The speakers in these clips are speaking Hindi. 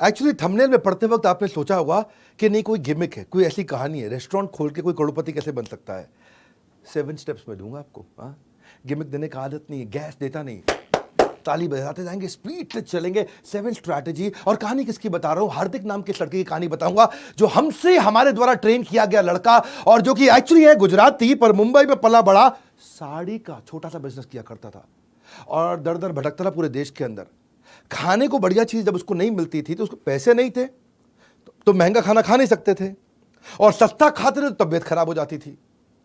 एक्चुअली थंबनेल में पढ़ते वक्त आपने सोचा होगा कि नहीं कोई गिमिक है, कोई ऐसी कहानी है, रेस्टोरेंट खोल के कोई करोड़पति कैसे बन सकता है। 7 स्टेप्स में दूंगा आपको। हाँ, गिमिक देने का आदत नहीं है, गैस देता नहीं, ताली बजाते जाएंगे, स्पीड से चलेंगे। 7 स्ट्रैटेजी। और कहानी किसकी बता रहा हूं? हार्दिक नाम के लड़के की कहानी बताऊंगा, जो हमसे हमारे द्वारा ट्रेन किया गया लड़का, और जो कि एक्चुअली है गुजराती पर मुंबई में पला बड़ा, साड़ी का छोटा सा बिजनेस किया करता था और दर दर भटकता था पूरे देश के अंदर। खाने को बढ़िया चीज जब उसको नहीं मिलती थी तो उसको पैसे नहीं थे, तो महंगा खाना खा नहीं सकते थे, और सस्ता खाते थे तो तबीयत खराब हो जाती थी।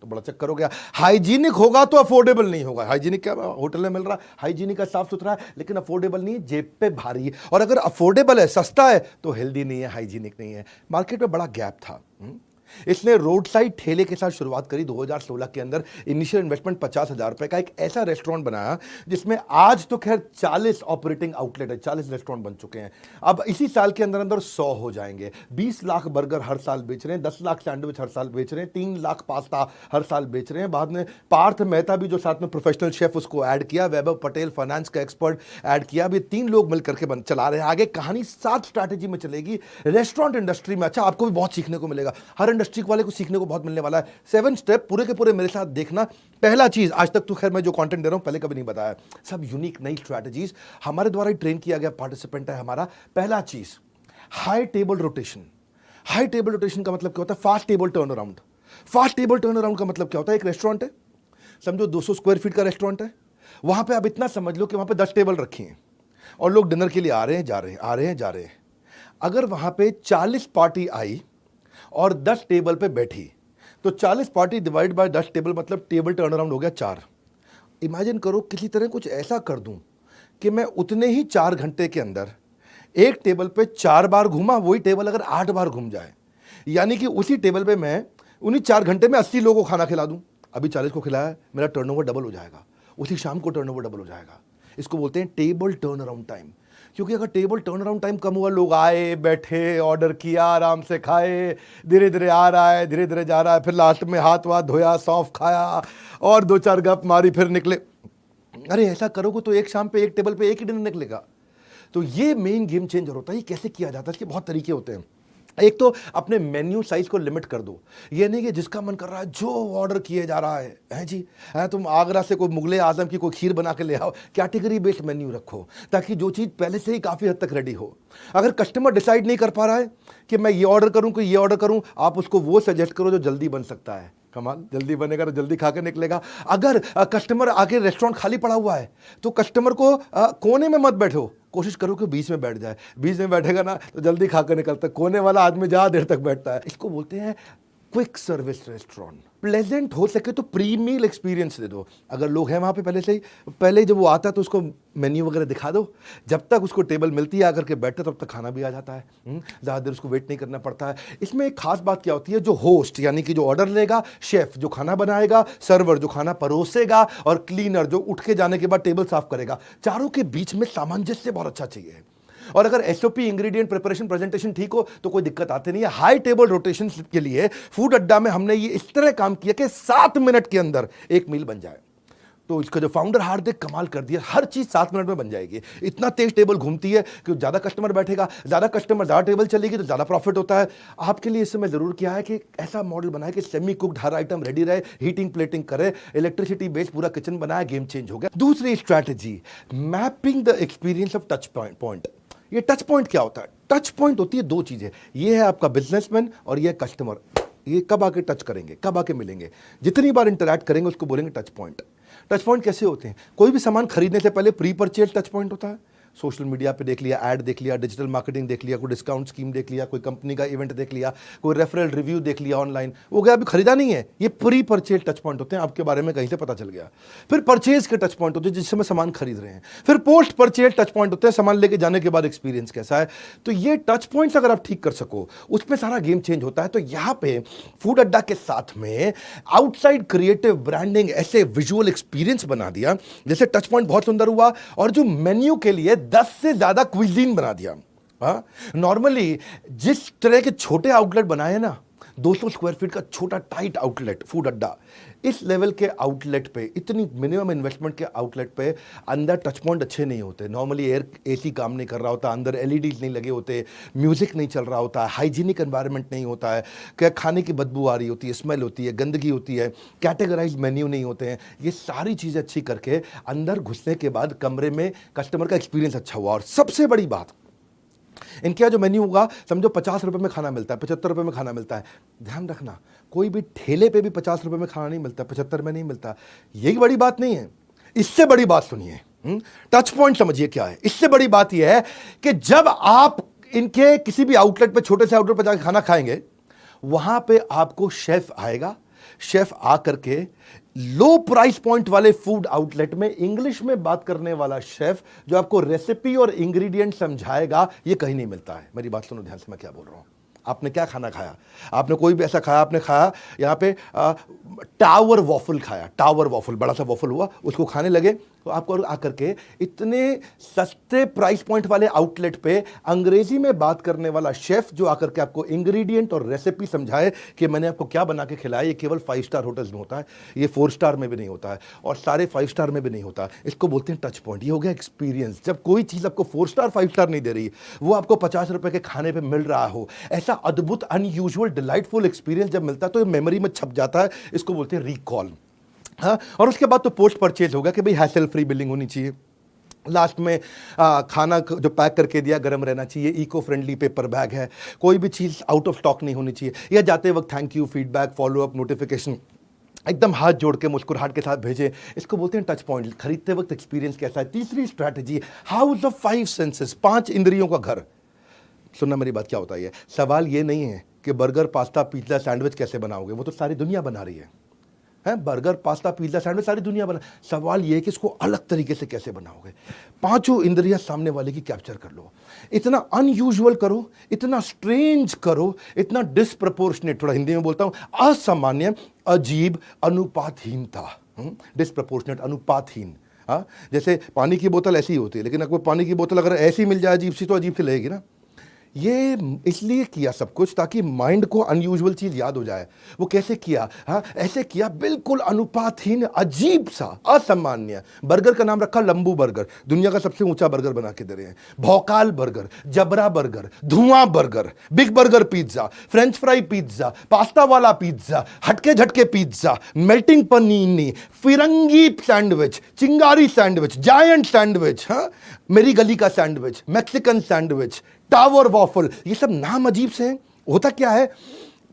तो बड़ा चक्कर हो गया। हाइजीनिक होगा तो अफोर्डेबल नहीं होगा। हाइजीनिक क्या होटल में मिल रहा है, हाइजीनिक का साफ सुथरा है, लेकिन अफोर्डेबल नहीं है, जेब पे भारी है। और अगर अफोर्डेबल है, सस्ता है, तो हेल्दी नहीं है, हाइजीनिक नहीं है। मार्केट में बड़ा गैप था। इसने रोड साइड ठेले के साथ शुरुआत करी 2016 के अंदर। इनिशियल इन्वेस्टमेंट 50,000 रुपए का एक ऐसा रेस्टोरेंट बनाया जिसमें आज तो खैर 40 ऑपरेटिंग आउटलेट है, 40 रेस्टोरेंट बन चुके हैं। अब इसी साल के अंदर अंदर 100 हो जाएंगे। 20 लाख बर्गर हर साल बेच रहे हैं, 10 लाख सैंडविच हर साल बेच रहे हैं, 3 लाख पास्ता हर साल बेच रहे हैं। बाद में पार्थ मेहता भी जो साथ में प्रोफेशनल शेफ, उसको ऐड किया। वैभव पटेल फाइनेंस का एक्सपर्ट ऐड किया। अभी 3 लोग मिलकर के चला रहे हैं। आगे कहानी 7 स्ट्रैटेजी में चलेगी रेस्टोरेंट इंडस्ट्री में। अच्छा, आपको भी बहुत सीखने को मिलेगा, हर इंडस्ट्री वाले को सीखने को बहुत मिलने वाला है। 7 स्टेप पूरे के पूरे मेरे साथ देखना। पहला चीज, आज तक तो खैर मैं जो कंटेंट दे रहा हूं पहले कभी नहीं बताया, सब यूनिक नई स्ट्रैटेजीज हमारे द्वारा ही ट्रेन किया गया पार्टिसिपेंट है हमारा। पहला चीज, high table rotation. High table rotation का मतलब क्या होता है? Fast table turn around. Fast table turn around का मतलब क्या होता है? एक रेस्टोरेंट है, समझो 200 स्क्वायर फीट का रेस्टोरेंट है, वहां पे आप इतना समझ लो कि वहां पे 10 टेबल रखी हैं और लोग डिनर के लिए आ रहे हैं, जा रहे हैं, आ रहे हैं, जा रहे हैं। अगर वहां पे 40 पार्टी आई और 10 टेबल पे बैठी, तो 40 पार्टी डिवाइड बाय 10 टेबल, मतलब टेबल टर्न अराउंड हो गया 4। इमेजिन करो किसी तरह कुछ ऐसा कर दूं कि मैं उतने ही 4 घंटे के अंदर एक टेबल पे 4 बार घूमा, वही टेबल अगर 8 बार घूम जाए, यानी कि उसी टेबल पे मैं उन्हीं 4 घंटे में 80 लोगों को खाना खिला दूं। अभी 40 को खिलाया, मेरा टर्नओवर डबल हो जाएगा, उसी शाम को टर्नओवर डबल हो जाएगा। इसको बोलते हैं टेबल टर्न अराउंड टाइम। क्योंकि अगर टेबल टर्न अराउंड टाइम कम हुआ, लोग आए, बैठे, ऑर्डर किया, आराम से खाए, धीरे धीरे आ रहा है, धीरे धीरे जा रहा है, फिर लास्ट में हाथ वाथ धोया, सौंफ खाया और 2-4 गप मारी, फिर निकले। अरे ऐसा करोगे तो एक शाम पे एक टेबल पे एक ही डिनर निकलेगा। तो ये मेन गेम चेंजर होता है। ये कैसे किया जाता है? इसके बहुत तरीके होते हैं। एक तो अपने मेन्यू साइज को लिमिट कर दो। ये नहीं कि जिसका मन कर रहा है जो ऑर्डर किए जा रहा है जी, है तुम आगरा से कोई मुगले आजम की कोई खीर बना के ले आओ। कैटेगरी बेस्ड मेन्यू रखो ताकि जो चीज़ पहले से ही काफ़ी हद तक रेडी हो। अगर कस्टमर डिसाइड नहीं कर पा रहा है कि मैं ये ऑर्डर करूं कि ये ऑर्डर करूं, आप उसको वो सजेस्ट करो जो जल्दी बन सकता है। कमाल, जल्दी बनेगा तो जल्दी खा के निकलेगा। अगर कस्टमर आके रेस्टोरेंट खाली पड़ा हुआ है तो कस्टमर को कोने में मत बैठो, कोशिश करो कि बीच में बैठ जाए। बीच में बैठेगा ना तो जल्दी खा कर निकलता है। कोने वाला आदमी ज़्यादा देर तक बैठता है। इसको बोलते हैं क्विक सर्विस रेस्टोरेंट। प्लेजेंट हो सके तो प्री मील एक्सपीरियंस दे दो। अगर लोग हैं वहाँ पे पहले जब वो आता है तो उसको मेन्यू वगैरह दिखा दो। जब तक उसको टेबल मिलती है आकर के बैठते तब तक खाना भी आ जाता है। ज़्यादा देर उसको वेट नहीं करना पड़ता है। इसमें एक खास बात क्या होती है, जो होस्ट यानी कि जो ऑर्डर लेगा, शेफ जो खाना बनाएगा, सर्वर जो खाना परोसेगा, और क्लीनर जो उठ के जाने के बाद टेबल साफ करेगा, चारों के बीच में सामंजस्य बहुत अच्छा चाहिए। और अगर एसओपी, इंग्रेडिएंट, प्रिपरेशन, प्रेजेंटेशन ठीक हो तो कोई दिक्कत आती नहीं है। हाई टेबल रोटेशन के लिए फूड अड्डा में हमने ये इस तरह काम किया कि 7 मिनट के अंदर एक मील बन जाए। तो इसका जो फाउंडर हार्दिक कमाल कर दिया, हर चीज 7 मिनट में बन जाएगी। इतना तेज टेबल घूमती है कि ज्यादा कस्टमर बैठेगा, ज्यादा टेबल चलेगी तो ज्यादा प्रॉफिट होता है। आपके लिए इसमें जरूर किया है कि ऐसा मॉडल बनाए कि सेमी कुक्ड हर आइटम रेडी रहे, हीटिंग प्लेटिंग करे, इलेक्ट्रिसिटी बेस्ड पूरा किचन बनाया, गेम चेंज हो गया। दूसरी strategy, mapping the experience of touch point. ये टच पॉइंट क्या होता है? टच पॉइंट होती है 2 चीजें, ये है आपका बिजनेसमैन और ये कस्टमर। ये कब आके टच करेंगे, कब आके मिलेंगे, जितनी बार इंटरैक्ट करेंगे उसको बोलेंगे टच पॉइंट। टच पॉइंट कैसे होते हैं? कोई भी सामान खरीदने से पहले प्री परचेज टच पॉइंट होता है। सोशल मीडिया पे देख लिया, ऐड देख लिया, डिजिटल मार्केटिंग देख लिया, कोई डिस्काउंट स्कीम देख लिया, कोई कंपनी का इवेंट देख लिया, कोई रेफरल रिव्यू देख लिया ऑनलाइन, वो गया, अभी खरीदा नहीं है। ये प्री परचेज टच पॉइंट होते हैं, आपके बारे में कहीं से पता चल गया। फिर परचेज के टच पॉइंट होते हैं जिस समय सामान खरीद रहे हैं। फिर पोस्ट परचेज टच पॉइंट होते हैं, सामान लेके जाने के बाद एक्सपीरियंस कैसा है। तो ये टच पॉइंट्स अगर आप ठीक कर सको, उसमें सारा गेम चेंज होता है। तो यहां पे फूड अड्डा के साथ में आउटसाइड क्रिएटिव ब्रांडिंग, ऐसे विजुअल एक्सपीरियंस बना दिया जैसे टच पॉइंट बहुत सुंदर हुआ। और जो मेन्यू के लिए 10 से ज्यादा क्विजीन बना दिया। नॉर्मली जिस तरह के छोटे आउटलेट बनाए ना, 200 स्क्वायर फीट का छोटा टाइट आउटलेट, फूड अड्डा। इस लेवल के आउटलेट पे, इतनी मिनिमम इन्वेस्टमेंट के आउटलेट पे अंदर टच पॉइंट अच्छे नहीं होते। नॉर्मली एयर एसी काम नहीं कर रहा होता, अंदर एलईडीज नहीं लगे होते, म्यूजिक नहीं चल रहा होता, हाइजीनिक एनवायरनमेंट नहीं होता है, क्या खाने की बदबू आ रही होती है, स्मेल होती है, गंदगी होती है, कैटेगराइज मेन्यू नहीं होते हैं। ये सारी चीज़ें अच्छी करके अंदर घुसने के बाद कमरे में कस्टमर का एक्सपीरियंस अच्छा हुआ। और सबसे बड़ी बात, इनके यहाँ जो मेन्यू होगा, समझो 50 रुपए में खाना मिलता है, 75 रुपए में खाना मिलता है। ध्यान रखना, कोई भी ठेले पे भी 50 रुपए में खाना नहीं मिलता, 75 में नहीं मिलता। यही बड़ी बात नहीं है, इससे बड़ी बात सुनिए। टच पॉइंट समझिए क्या है। इससे बड़ी बात यह है कि जब आप इनके किसी भी आउटलेट पे, छोटे से आउटलेट पे जाकर खाना खाएंगे, वहां पे आपको शेफ आएगा। शेफ आकर के लो प्राइस पॉइंट वाले फूड आउटलेट में इंग्लिश में बात करने वाला शेफ जो आपको रेसिपी और इंग्रेडिएंट समझाएगा, ये कहीं नहीं मिलता है। मेरी बात सुनो ध्यान से, मैं क्या बोल रहा हूं। आपने क्या खाना खाया? आपने कोई भी ऐसा खाया, आपने खाया यहाँ पे टावर वॉफल खाया, टावर वॉफल, बड़ा सा वॉफल हुआ, उसको खाने लगे तो आपको आकर के इतने सस्ते प्राइस पॉइंट वाले आउटलेट पे अंग्रेजी में बात करने वाला शेफ जो आकर के आपको इंग्रेडिएंट और रेसिपी समझाए कि मैंने आपको क्या बना के खिलाया, ये केवल 5 स्टार होटल्स में होता है, ये 4 स्टार में भी नहीं होता है, और सारे 5 स्टार में भी नहीं होता। इसको बोलते हैं टच पॉइंट। ये हो गया एक्सपीरियंस। जब कोई चीज़ आपको 4 स्टार 5 स्टार नहीं दे रही, वो आपको 50 रुपए के खाने पर मिल रहा हो, ऐसा अद्भुत अनयूजुअल डिलाइटफुल एक्सपीरियंस जब मिलता है तो ये मेमोरी में छप जाता है। इसको बोलते हैं रिकॉल। हाँ, और उसके बाद तो पोस्ट परचेज होगा कि भाई हैसल फ्री बिलिंग होनी चाहिए। लास्ट में खाना जो पैक करके दिया गर्म रहना चाहिए, इको फ्रेंडली पेपर बैग है, कोई भी चीज़ आउट ऑफ स्टॉक नहीं होनी चाहिए, या जाते वक्त thank you, feedback, follow up, notification एकदम हाथ जोड़ के मुस्कुराहट के साथ भेजे। इसको बोलते हैं टच पॉइंट। खरीदते वक्त एक्सपीरियंस कैसा है। तीसरी स्ट्रैटेजी, हाउस ऑफ 5 सेंसेस, 5 इंद्रियों का घर। सुनना मेरी बात, क्या होता है ये? सवाल ये नहीं है कि बर्गर, पास्ता, पिज्जा, सैंडविच कैसे बनाओगे, वो तो सारी दुनिया बना रही है। बर्गर, पास्ता, पिज्जा, सैंडविच सारी दुनिया बना। सवाल ये है कि इसको अलग तरीके से कैसे बनाओगे। 5 इंद्रियां सामने वाले की कैप्चर कर लो, इतना अनयूजुअल करो, इतना स्ट्रेंज करो, इतना डिसप्रपोर्शनेट, थोड़ा हिंदी में बोलता हूं, असामान्य, अजीब, अनुपातहीनता। डिसप्रपोर्शनेट, अनुपातहीन। हाँ, जैसे पानी की बोतल ऐसी होती है, लेकिन आपको पानी की बोतल अगर ऐसी मिल जाए अजीब सी, तो अजीब सी लगेगी ना। ये इसलिए किया सब कुछ ताकि माइंड को अनयूजुअल चीज याद हो जाए। वो कैसे किया? हाँ, ऐसे किया, बिल्कुल अनुपातहीन, अजीब सा, असामान्य। बर्गर का नाम रखा लंबू बर्गर, दुनिया का सबसे ऊंचा बर्गर बना के दे रहे हैं। भौकाल बर्गर, जबरा बर्गर, धुआं burger, big burger pizza, French fry pizza, pasta वाला पिज्जा, हटके झटके पिज्जा, मेल्टिंग पनीनी, फिरंगी सैंडविच, चिंगारी सैंडविच, जायंट सैंडविच, हाँ, मेरी गली का sandwich, Mexican sandwich, tower waffle. ये सब नाम अजीब से हैं। होता क्या है,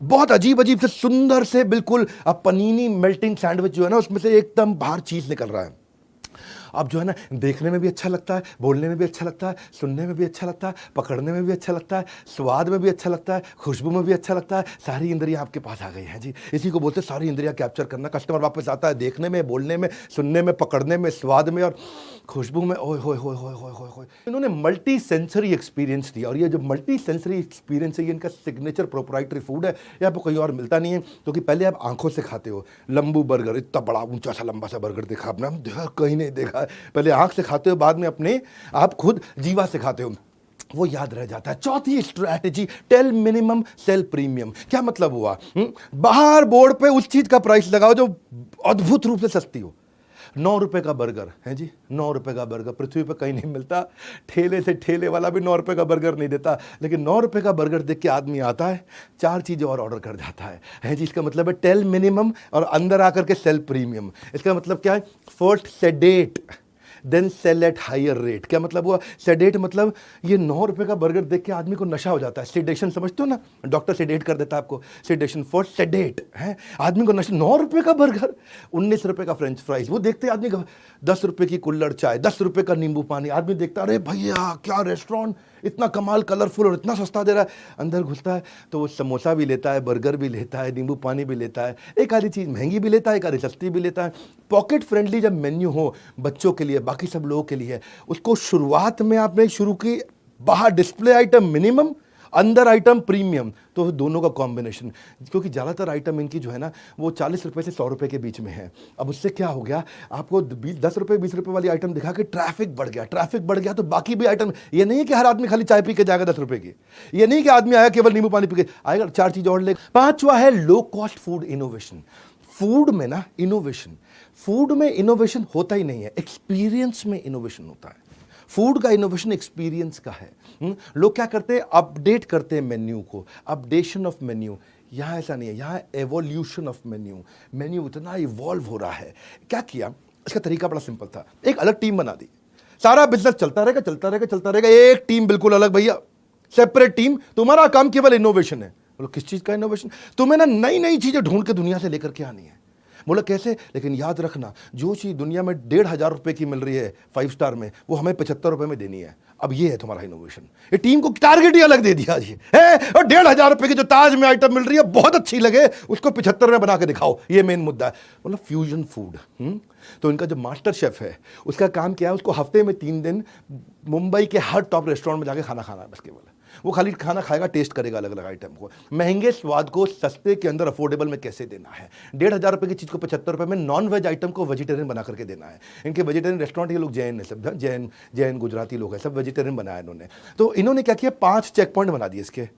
बहुत अजीब अजीब से सुंदर से बिल्कुल पनीनी मेल्टिंग सैंडविच जो है ना, उसमें से एकदम बाहर चीज निकल रहा है। अब जो है ना, देखने में भी अच्छा लगता है, बोलने में भी अच्छा लगता है, सुनने में भी अच्छा लगता है, पकड़ने में भी अच्छा लगता है, स्वाद में भी अच्छा लगता है, खुशबू में भी अच्छा लगता है। सारी इंद्रियां आपके पास आ गई हैं जी। इसी को बोलते हैं सारी इंद्रियां कैप्चर करना। कस्टमर वापस आता है देखने में, बोलने में, सुनने में, पकड़ने में, स्वाद में और खुशबू में। ओए होए होए होए होए होए होए। इन्होंने मल्टी सेंसरी एक्सपीरियंस दिया, और ये जो मल्टी सेंसरी एक्सपीरियंस है, ये इनका सिग्नेचर प्रोप्राइटरी फूड है। ये आपको कहीं और मिलता नहीं है, क्योंकि पहले आप आंखों से खाते हो। लंबू बर्गर, इतना बड़ा ऊंचा सा लंबा सा बर्गर देखा आपने? कहीं नहीं देखा। पहले आंख से खाते हो, बाद में अपने आप खुद जीवा से खाते हो, वो याद रह जाता है। चौथी strategy, tell minimum sell premium. क्या मतलब हुआ? बाहर बोर्ड पे उस चीज का प्राइस लगाओ जो अद्भुत रूप से सस्ती हो। 9 रुपए का बर्गर है जी, 9 रुपए का बर्गर पृथ्वी पर कहीं नहीं मिलता। ठेले से ठेले वाला भी 9 रुपए का बर्गर नहीं देता, लेकिन 9 रुपए का बर्गर देख के आदमी आता है, 4 चीज़ें और ऑर्डर कर जाता है जी। इसका मतलब है टेल मिनिमम और अंदर आकर के सेल प्रीमियम। इसका मतलब क्या है? First sedate then sell at higher rate. क्या मतलब हुआ? सेडेट मतलब ये 9 रुपए का बर्गर देख के आदमी को नशा हो जाता है। सेडेशन समझते हो ना, डॉक्टर सेडेट कर देता है आपको। सेडेशन फॉर सेडेट है, आदमी को नशा। 9 रुपए का बर्गर, 19 रुपए का फ्रेंच फ्राइज, वो देखते आदमी का 10 रुपए की कुल्हड़ चाय, 10 रुपए का नींबू पानी। आदमी देखता, अरे भैया क्या रेस्टोरेंट, इतना कमाल, कलरफुल और इतना सस्ता दे रहा है। अंदर घुसता है तो वो समोसा भी लेता है, बर्गर भी लेता है, नींबू पानी भी लेता है, एक आधी चीज़ महंगी भी लेता है, एक आधी सस्ती भी लेता है। पॉकेट फ्रेंडली जब मेन्यू हो बच्चों के लिए, बाकी सब लोगों के लिए, उसको शुरुआत में आपने शुरू की, बाहर डिस्प्ले आइटम मिनिमम अंदर आइटम प्रीमियम, तो दोनों का कॉम्बिनेशन। क्योंकि ज़्यादातर आइटम इनकी जो है ना वो 40 रुपये से 100 रुपये के बीच में है। अब उससे क्या हो गया, आपको 10 रुपये 20 रुपये वाली आइटम दिखा के ट्रैफिक बढ़ गया, ट्रैफिक बढ़ गया तो बाकी भी आइटम, ये नहीं है कि हर आदमी खाली चाय पी के जाएगा 10 रुपये की, ये नहीं कि आदमी आया केवल नींबू पानी पी के आएगा, 4 चीज़ और ले। पांचवा है low cost food innovation. Food में ना इनोवेशन, फूड में इनोवेशन होता ही नहीं है, एक्सपीरियंस में इनोवेशन होता है। फूड का इनोवेशन एक्सपीरियंस का है। लोग क्या करते हैं, अपडेट करते हैं मेन्यू को, अपडेशन ऑफ मेन्यू। यहां ऐसा नहीं है, यहां एवोल्यूशन ऑफ मेन्यू। मेन्यू इतना इवॉल्व हो रहा है। क्या किया, इसका तरीका बड़ा सिंपल था, एक अलग टीम बना दी, सारा बिजनेस चलता रहेगा चलता रहेगा चलता रहेगा, एक टीम बिल्कुल अलग, भैया सेपरेट टीम, तुम्हारा काम केवल इनोवेशन है। बोलो किस चीज का इनोवेशन, तुम्हें ना नई नई चीजें ढूंढ के दुनिया से लेकर के आनी है। बोला कैसे, लेकिन याद रखना जो चीज़ दुनिया में 1,500 रुपए की मिल रही है 5 स्टार में, वो हमें 75 रुपए में देनी है। अब ये है तुम्हारा इनोवेशन। ये टीम को टारगेट ही अलग दे दिया जी है, और 1,500 रुपए की जो ताज में आइटम मिल रही है बहुत अच्छी लगे, उसको 75 में बना के दिखाओ, ये मेन मुद्दा है। मतलब फ्यूजन फूड। तो इनका जो मास्टर शेफ है उसका काम क्या है, उसको हफ्ते में 3 दिन मुंबई के हर टॉप रेस्टोरेंट में जाके खाना खाना है बस केवल। वो खाली खाना खाएगा, टेस्ट करेगा अलग अलग आइटम को, महंगे स्वाद को सस्ते के अंदर अफोर्डेबल में कैसे देना है। 1,500 रुपए की चीज़ को 75 रुपए में नॉन वेज आइटम को वेजिटेरियन बना करके देना है। इनके वेजिटेरियन रेस्टोरेंट, ये लोग जैन है सब, जैन गुजराती लोग हैं, सब वेजिटेरियन बनाया इन्होंने। तो इन्होंने क्या किया, 5 चेक पॉइंट बना दिए इसके।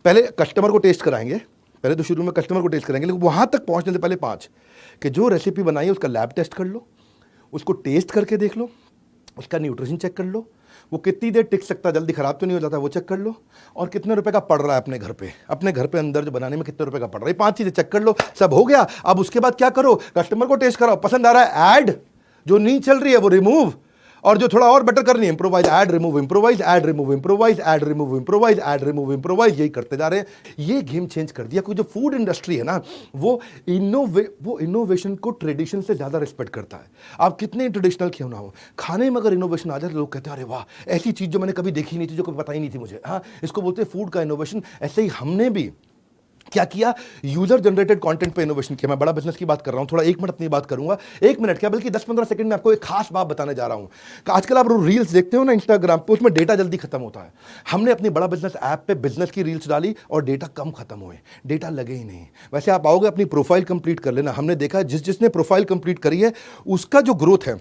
पहले कस्टमर को टेस्ट कराएंगे, पहले तो शुरू में कस्टमर को टेस्ट करेंगे, लेकिन वहाँ तक पहुँचने से पहले 5 कि जो रेसिपी बनाई है उसका लैब टेस्ट कर लो, उसको टेस्ट करके देख लो, उसका न्यूट्रिशन चेक कर लो, वो कितनी देर टिक सकता है, जल्दी खराब तो नहीं हो जाता, वो चेक कर लो, और कितने रुपए का पड़ रहा है अपने घर पे अंदर जो बनाने में कितने रुपए का पड़ रहा है। 5 चीजें चेक कर लो, सब हो गया। अब उसके बाद क्या करो, कस्टमर को टेस्ट कराओ, पसंद आ रहा है ऐड, जो नहीं चल रही है वो रिमूव, और जो थोड़ा और बेटर करनी है improvise, add remove improvise, add remove improvise, add remove improvise, add remove improvise, यही करते जा रहे हैं। ये गेम चेंज कर दिया। कोई जो फूड इंडस्ट्री है ना, वो इनोवेशन को ट्रेडिशन से ज्यादा रिस्पेक्ट करता है। आप कितने ट्रेडिशनल क्यों ना हो, खाने में अगर इनोवेशन आ जाए तो लोग कहते हैं अरे वाह, ऐसी चीज जो मैंने कभी देखी नहीं थी, जो कभी पता ही नहीं थी मुझे। हाँ, इसको बोलते हैं फूड का इनोवेशन। ऐसे ही हमने भी क्या किया, यूजर जनरेटेड कंटेंट पे इनोवेशन किया। मैं बड़ा बिजनेस की बात कर रहा हूं, थोड़ा 1 मिनट अपनी बात करूंगा, 1 मिनट क्या बल्कि 10-15 सेकंड में आपको एक खास बात बताने जा रहा हूं। आजकल आप रील्स देखते हो ना इंस्टाग्राम पे, उसमें डेटा जल्दी खत्म होता है। हमने अपनी बड़ा बिजनेस ऐप पे बिजनेस की रील्स डाली और डेटा कम खत्म हुए, डेटा लगे ही नहीं। वैसे आप आओगे अपनी प्रोफाइल कंप्लीट कर लेना, हमने देखा जिसने प्रोफाइल कंप्लीट करी है उसका जो ग्रोथ है,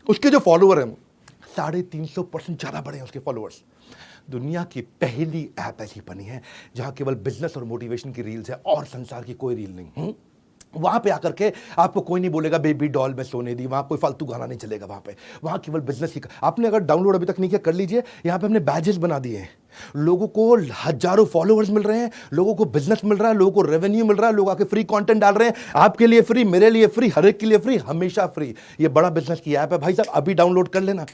उसके जो फॉलोअर हैं 350% ज्यादा बढ़े हैं उसके फॉलोअर्स। दुनिया की पहली ऐप ऐसी बनी है जहां केवल बिजनेस और मोटिवेशन की रील्स है और संसार की कोई रील नहीं। वहां पे आकर के आपको कोई नहीं बोलेगा बेबी डॉल में सोने दी, वहां कोई फालतू गाना नहीं चलेगा। वहां केवल बिजनेस ही। आपने अगर डाउनलोड अभी तक नहीं किया कर लीजिए, यहां पे हमने बैजेस बना दिए हैं। लोगों को हजारों फॉलोअर्स मिल रहे हैं, लोगों को बिजनेस मिल रहा है, लोगों को रेवेन्यू मिल रहा है, लोग आके फ्री कंटेंट डाल रहे हैं, आपके लिए फ्री, मेरे लिए फ्री, हर एक के लिए फ्री, हमेशा फ्री। ये बड़ा बिजनेस की ऐप है भाई साहब, अभी डाउनलोड कर लेना।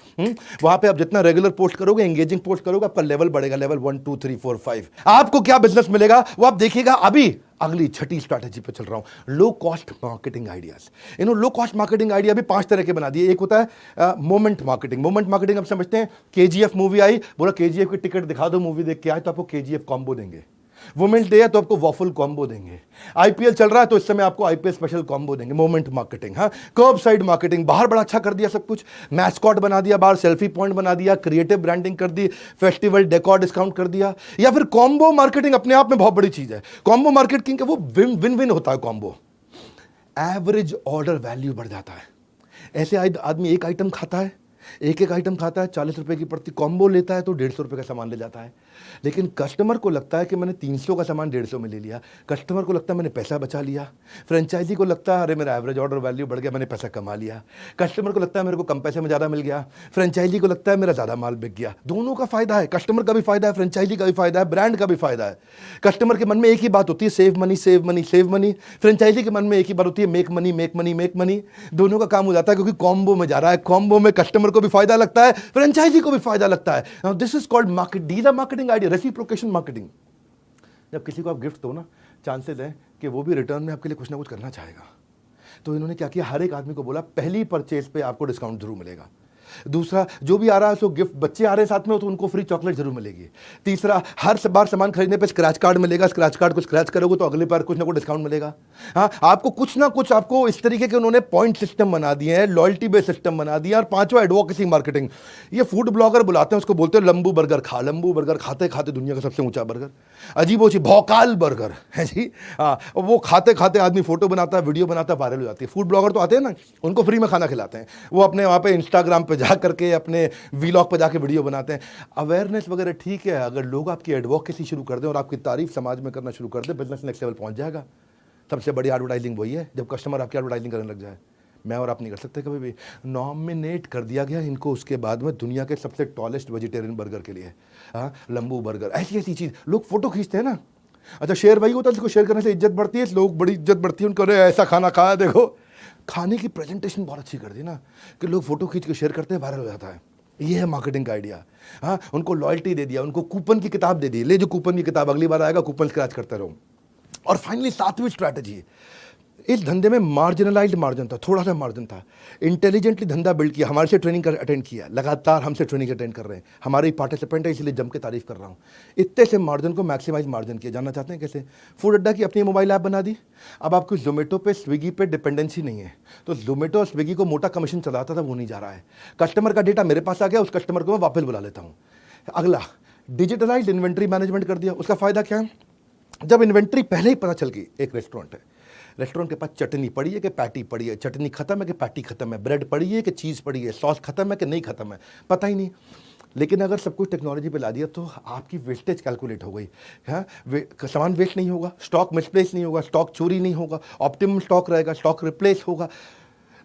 वहां पे आप जितना रेगुलर पोस्ट करोगे, एंगेजिंग पोस्ट करोगे, आपका लेवल बढ़ेगा, लेवल 1 2 3 4 5। आपको क्या बिजनेस मिलेगा वो आप देखिएगा। अभी अगली छठी स्ट्रैटेजी पे चल रहा हूं, low cost marketing ideas. Low cost marketing idea भी 5 तरह के बना दिए। एक होता है मोमेंट मार्केटिंग। मोमेंट मार्केटिंग आप समझते हैं, केजीएफ मूवी आई, बोला केजीएफ की टिकट दिखा दो, मूवी देख के आए तो आपको केजीएफ कॉम्बो देंगे। वुमेन्स डे है तो आपको वॉफल कॉम्बो देंगे। आईपीएल चल रहा है तो इस समय आपको आईपीएल स्पेशल कॉम्बो देंगे। Moment marketing. हाँ, कर्ब साइड मार्केटिंग, बाहर बड़ा अच्छा कर दिया सब कुछ, मैस्कॉट बना दिया, बाहर सेल्फी पॉइंट बना दिया, क्रिएटिव ब्रांडिंग कर दी, फेस्टिवल डेकोर डिस्काउंट कर दिया। या फिर कॉम्बो मार्केटिंग अपने आप में बहुत बड़ी चीज है। कॉम्बो मार्केटिंग का वो विन विन होता है कॉम्बो, एवरेज ऑर्डर वैल्यू बढ़ जाता है। ऐसे आदमी एक आइटम खाता है, एक आइटम खाता है, 40 रुपए की पड़ती, कॉम्बो लेता है तो 150 रुपए का सामान ले जाता है। लेकिन कस्टमर को लगता है कि मैंने 300 का सामान 150 में ले लिया, कस्टमर को लगता है मैंने पैसा बचा लिया, फ्रेंचाइजी को लगता है अरे मेरा एवरेज ऑर्डर वैल्यू बढ़ गया, मैंने पैसा कमा लिया, कस्टमर को लगता है मेरे को कम पैसे में ज़्यादा मिल गया, फ्रेंचाइजी को लगता है मेरा ज़्यादा माल बिक गया। दोनों का फायदा है, कस्टमर का भी फायदा है, फ्रेंचाइजी का भी फायदा है, ब्रांड का भी फायदा है। कस्टमर के मन में एक ही बात होती है, save money save money save money. Franchisee के मन में एक ही बात होती है, make money make money make money. दोनों का काम हो जाता है क्योंकि कॉम्बो में जा रहा है। कॉम्बो में कस्टमर को भी फायदा लगता है, फ्रेंचाइजी को भी फायदा लगता है। Now this is called market, these are marketing idea, reciprocation marketing. जब किसी को आप गिफ्ट दो ना, चांसेस है कि वो भी रिटर्न में आपके लिए कुछ ना कुछ करना चाहेगा। तो इन्होंने क्या किया, हर एक आदमी को बोला पहली परचेज पे आपको डिस्काउंट जरूर मिलेगा। दूसरा, जो भी आ रहा है सो गिफ्ट, बच्चे आ रहे हैं साथ में तो उनको फ्री चॉकलेट जरूर मिलेगी। तीसरा, हर बार सामान खरीदने पे स्क्रैच कार्ड मिलेगा, स्क्रैच कार्ड को स्क्रैच करोगे तो अगली बार कुछ ना कुछ डिस्काउंट मिलेगा। हाँ, आपको कुछ ना कुछ, आपको इस तरीके के उन्होंने पॉइंट सिस्टम बना दिए हैं, लॉयल्टी बेस्ड सिस्टम बना दिया। और पांचवा, एडवोकेसी मार्केटिंग। ये फूड ब्लॉगर बुलाते हैं, उसको बोलते हैं लंबू बर्गर खा। लंबू बर्गर खाते खाते दुनिया का सबसे ऊंचा बर्गर, अजीब सी भौकाल बर्गर है जी। हाँ, वो खाते खाते आदमी फोटो बनाता है, वीडियो बनाता है, वायरल हो जाती है। फूड ब्लॉगर तो आते हैं ना, उनको फ्री में खाना खिलाते हैं, वो अपने वहाँ पे इंस्टाग्राम पे जा करके अपने वीलॉग पे जाके वीडियो बनाते हैं। अवेयरनेस वगैरह ठीक है, अगर लोग आपकी एडवोकेसी शुरू कर दें और आपकी तारीफ समाज में करना शुरू कर दें, बिजनेस नेक्स्ट लेवल पहुंच जाएगा। सबसे बड़ी एडवर्टाइजिंग वही है, जब कस्टमर आपकी एडवर्टाइजिंग करने लग जाए। मैं और आप नहीं कर सकते कभी भी। नॉमिनेट कर दिया गया इनको उसके बाद में दुनिया के सबसे टॉलेस्ट वेजिटेरियन बर्गर के लिए। हाँ, लंबू बर्गर, ऐसी ऐसी चीज़। लोग फोटो खींचते हैं ना, अच्छा शेयर वही होता है जिसको शेयर करने से इज्जत बढ़ती है, लोग बड़ी इज्जत बढ़ती है उनको, अरे ऐसा खाना खाया देखो। खाने की प्रेजेंटेशन बहुत अच्छी कर दी ना कि लोग फोटो खींच के शेयर करते हैं, वायरल हो जाता है। ये है मार्केटिंग का आइडिया। हाँ, उनको लॉयल्टी दे दिया, उनको कूपन की किताब दे दी, ले जो कूपन की किताब, अगली बार आएगा कूपन स्क्रैच करते रहो। और फाइनली सातवीं स्ट्रैटेजी, इस धंधे में मार्जिनलाइज्ड मार्जिन था, थोड़ा सा मार्जिन था। इंटेलिजेंटली धंधा बिल्ड किया, हमारे से ट्रेनिंग अटेंड किया, लगातार हमसे ट्रेनिंग अटेंड कर रहे हैं, हमारे पार्टिसिपेंट है इसलिए जम के तारीफ कर रहा हूँ। इतने से मार्जिन को मैक्सिमाइज मार्जिन किया। जानना चाहते हैं कैसे? फूड अड्डा की अपनी मोबाइल ऐप बना दी। अब आपको जोमेटो पे, स्विगी पे डिपेंडेंसी नहीं है, तो जोमेटो और स्विगी को मोटा कमीशन चलाता था, वो नहीं जा रहा है। कस्टमर का डेटा मेरे पास आ गया, उस कस्टमर को मैं वापस बुला लेता हूँ। अगला, डिजिटलाइज्ड इन्वेंट्री मैनेजमेंट कर दिया। उसका फायदा क्या है? जब इन्वेंट्री पहले ही पता चल गई, एक रेस्टोरेंट है, रेस्टोरेंट के पास चटनी पड़ी है कि पैटी पड़ी है, चटनी खत्म है कि पैटी खत्म है, ब्रेड पड़ी है कि चीज़ पड़ी है, सॉस खत्म है कि नहीं खत्म है, पता ही नहीं। लेकिन अगर सब कुछ टेक्नोलॉजी पे ला दिया तो आपकी वेस्टेज कैलकुलेट हो गई। हाँ, सामान वेस्ट नहीं होगा, स्टॉक मिसप्लेस नहीं होगा, स्टॉक चोरी नहीं होगा, ऑप्टिमम स्टॉक रहेगा, स्टॉक रिप्लेस होगा।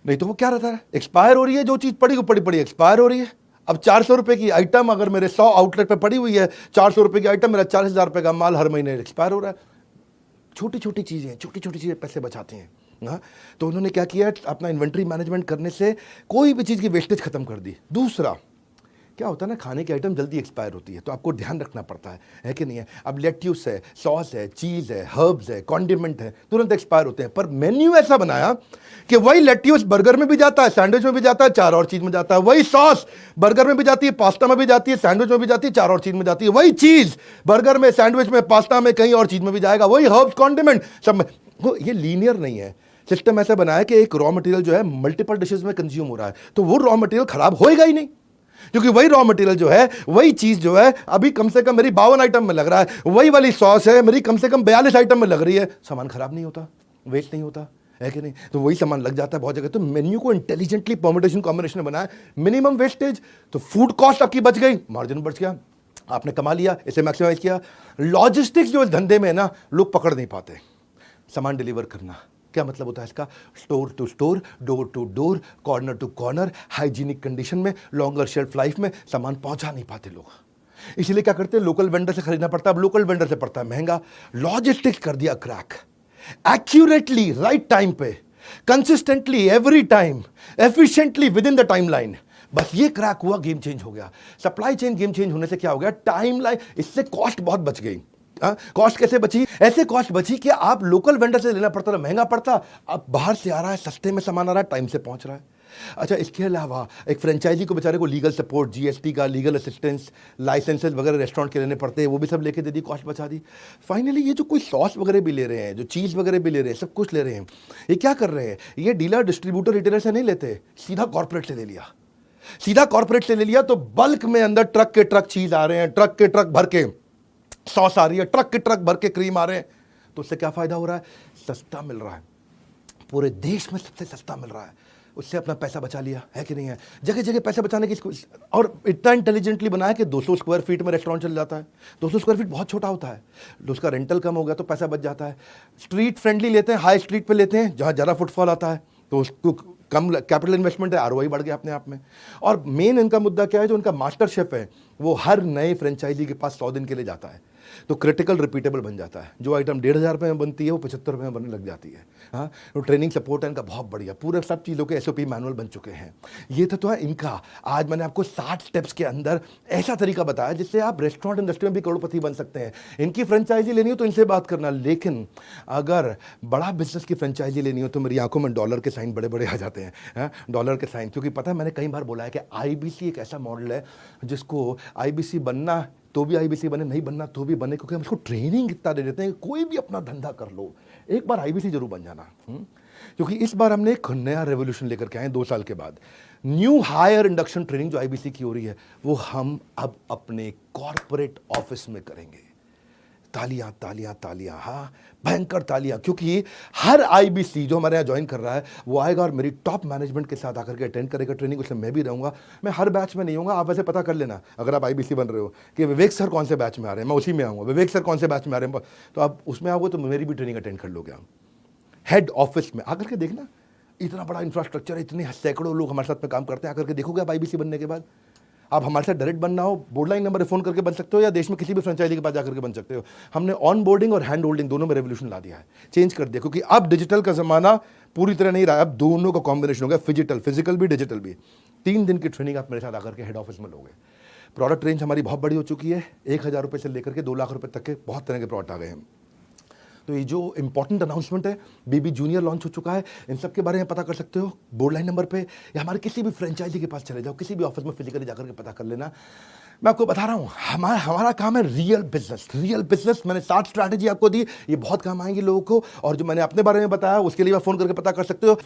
नहीं तो वो क्या रहता है, एक्सपायर हो रही है, जो चीज़ पड़ी वो पड़ी पड़ी एक्सपायर हो रही है। अब 400 रुपये की आइटम अगर मेरे 100 आउटलेट पे पड़ी हुई है, 400 रुपये की आइटम, मेरा 40,000 रुपये का माल हर महीने एक्सपायर हो रहा है। छोटी छोटी चीज़ें पैसे बचाती हैं। हाँ, तो उन्होंने क्या किया, अपना इन्वेंट्री मैनेजमेंट करने से कोई भी चीज़ की वेस्टेज खत्म कर दी। दूसरा, क्या होता है ना, खाने की आइटम जल्दी एक्सपायर होती है, तो आपको ध्यान रखना पड़ता है कि नहीं है। अब लेट्यूस है, सॉस है, चीज़ है, हर्ब्स है, कॉन्डिमेंट है, तुरंत एक्सपायर होते हैं। पर मेन्यू ऐसा बनाया कि वही लेट्यूस बर्गर में भी जाता है, सैंडविच में भी जाता है, 4 और चीज़ में जाता है। वही सॉस बर्गर में भी जाती है, पास्ता में भी जाती है, सैंडविच में भी जाती है, 4 और चीज़ में जाती है। वही चीज़ बर्गर में, सैंडविच में, पास्ता में, कहीं और चीज़ में भी जाएगा। वही हर्ब्स, कॉन्डिमेंट सब में। ये लीनियर नहीं है। सिस्टम ऐसा बनाया कि एक रॉ मटेरियल जो है मल्टीपल डिशेज में कंज्यूम हो रहा है, तो वो रॉ मटेरियल खराब होएगा ही नहीं, क्योंकि वही रॉ मटेरियल जो है, वही चीज जो है अभी कम से कम मेरी 52 आइटम में लग रहा है, वही वाली सॉस है मेरी कम से कम 42 आइटम में लग रही है, सामान खराब नहीं होता, वेस्ट नहीं होता है कि नहीं। तो वही सामान लग जाता है बहुत जगह। तो मेन्यू को इंटेलिजेंटली परम्यूटेशन कॉम्बिनेशन में बनाया, मिनिमम वेस्टेज, तो फूड कॉस्ट आपकी बच गई, मार्जिन बच गया, आपने कमा लिया, इसे मैक्सिमाइज किया। लॉजिस्टिक्स जो इस धंधे में है ना, लोग पकड़ नहीं पाते। सामान डिलीवर करना क्या मतलब होता है इसका? Store to store, door to door, corner to corner, hygienic condition में, लॉन्गर शेल्फ लाइफ में सामान पहुंचा नहीं पाते लोग, इसलिए क्या करते हैं, लोकल वेंडर से खरीदना पड़ता है। अब लोकल वेंडर से पड़ता है महंगा। लॉजिस्टिक्स कर दिया क्रैक, एक्यूरेटली, राइट टाइम पे, consistently, every time, efficiently, with in the timeline. बस ये क्रैक हुआ, गेम चेंज हो गया। सप्लाई चेन गेम चेंज होने से क्या हो गया, टाइमलाइन, इससे कॉस्ट बहुत बच गई। कॉस्ट कैसे बची? ऐसे कॉस्ट बची कि आप लोकल वेंडर से लेना पड़ता था, महंगा पड़ता, अब बाहर से आ रहा है, सस्ते में सामान आ रहा है, टाइम से पहुंच रहा है। अच्छा, इसके अलावा एक फ्रेंचाइजी को बेचारे को लीगल सपोर्ट, जीएसटी का लीगल असिस्टेंस, लाइसेंसेज वगैरह रेस्टोरेंट के लेने पड़ते हैं, वो भी सब लेके दे दी, कॉस्ट बचा दी। फाइनली ये जो कोई सॉस वगैरह भी ले रहे हैं, जो चीज़ वगैरह भी ले रहे हैं, सब कुछ ले रहे हैं, ये क्या कर रहे हैं, ये डीलर, डिस्ट्रीब्यूटर, रिटेलर से नहीं लेते, सीधा कॉर्पोरेट से ले लिया। सीधा कॉर्पोरेट से ले लिया तो बल्क में अंदर ट्रक के ट्रक चीज आ रहे हैं, ट्रक के ट्रक भर के सॉस आ रही है, ट्रक के ट्रक भर के क्रीम आ रहे हैं। तो उससे क्या फायदा हो रहा है, सस्ता मिल रहा है, पूरे देश में सबसे सस्ता मिल रहा है, उससे अपना पैसा बचा लिया है कि नहीं है। जगह जगह पैसा बचाने की, और इतना इंटेलिजेंटली बनाया कि 200 स्क्वायर फीट में रेस्टोरेंट चल जाता है। 200 स्क्वायर फीट बहुत छोटा होता है, तो उसका रेंटल कम हो गया तो पैसा बच जाता है। स्ट्रीट फ्रेंडली लेते हैं, हाई स्ट्रीट पे लेते हैं जहाँ ज़्यादा फुटफॉल आता है, तो उसको कम कैपिटल इन्वेस्टमेंट है, आरओआई बढ़ गया अपने आप में। और मेन इनका मुद्दा क्या है, जो उनका मास्टर शेफ है वो हर नए फ्रेंचाइजी के पास 100 दिन के लिए जाता है। तो क्रिटिकल रिपीटेबल बन जाता है। जो आइटम 1,500 रुपये में बनती है वो 75 रुपये में बनने लग जाती है। हाँ, तो ट्रेनिंग सपोर्ट है इनका बहुत बढ़िया, पूरे सब चीज़ों के SOP मैनुअल बन चुके हैं। ये तो है इनका। आज मैंने आपको 60 स्टेप्स के अंदर ऐसा तरीका बताया जिससे आप रेस्टोरेंट इंडस्ट्री में भी करोड़पति बन सकते हैं। इनकी फ्रेंचाइजी लेनी हो तो इनसे बात करना, लेकिन अगर बड़ा बिजनेस की फ्रेंचाइजी लेनी हो तो मेरी आंखों में डॉलर के साइन बड़े बड़े आ जाते हैं, डॉलर के साइन। क्योंकि पता है, मैंने कई बार बोला है कि IBC एक ऐसा मॉडल है जिसको IBC बनना तो भी IBC बने, नहीं बनना तो भी बने, क्योंकि हम उसको ट्रेनिंग इतना दे देते हैं कि कोई भी अपना धंधा कर लो, एक बार IBC जरूर बन जाना। क्योंकि इस बार हमने एक नया रेवोल्यूशन लेकर के आए 2 साल के बाद। न्यू हायर इंडक्शन ट्रेनिंग जो IBC की हो रही है वो हम अब अपने कॉर्पोरेट ऑफिस में करेंगे। तालियां तालियां तालियां, हाँ भयंकर तालियां, क्योंकि हर IBC जो हमारे यहाँ ज्वाइन कर रहा है वो आएगा और मेरी टॉप मैनेजमेंट के साथ आकर के अटेंड करेगा ट्रेनिंग। उसमें मैं भी रहूंगा। मैं हर बैच में नहीं हूँगा, आप वैसे पता कर लेना अगर आप IBC बन रहे हो कि विवेक सर कौन से बैच में आ रहे हैं, मैं उसी में आऊँगा। विवेक सर कौन से बैच में आ रहे हैं तो आप उसमें आओगे तो मेरी भी ट्रेनिंग अटेंड कर लोगे। आप हेड ऑफिस में आकर के देखना, इतना बड़ा इंफ्रास्ट्रक्चर, इतने सैकड़ों लोग हमारे साथ में काम करते हैं। आकर के देखोगे आप IBC बनने के बाद। आप हमारे साथ डायरेक्ट बनना हो, बोर्ड लाइन नंबर फ़ोन करके बन सकते हो या देश में किसी भी फ्रेंचाइजी के पास जाकर के बन सकते हो। हमने ऑन बोर्डिंग और हैंड होल्डिंग दोनों में रेवोल्यूशन ला दिया है, चेंज कर दिया, क्योंकि अब डिजिटल का ज़माना पूरी तरह नहीं रहा, अब दोनों का कॉम्बिनेशन हो गया, फिजिकल भी डिजिटल भी। 3 दिन की ट्रेनिंग आप मेरे साथ आकर के हेड ऑफिस में लोगे। प्रोडक्ट रेंज हमारी बहुत बड़ी हो चुकी है, 1,000 रुपये से लेकर के 2 लाख रुपये तक के बहुत तरह के प्रोडक्ट आ गए हैं। तो ये जो इंपॉर्टेंट अनाउंसमेंट है, BB जूनियर लॉन्च हो चुका है, इन सब के बारे में पता कर सकते हो बोर्ड लाइन नंबर पे, या हमारे किसी भी फ्रेंचाइजी के पास चले जाओ, किसी भी ऑफिस में फिजिकली जाकर के पता कर लेना। मैं आपको बता रहा हूँ, हमारा काम है रियल बिजनेस। मैंने 60 स्ट्रैटेजी आपको दी, ये बहुत काम आएंगी लोगों को। और जो मैंने अपने बारे में बताया उसके लिए आप फोन करके पता कर सकते हो।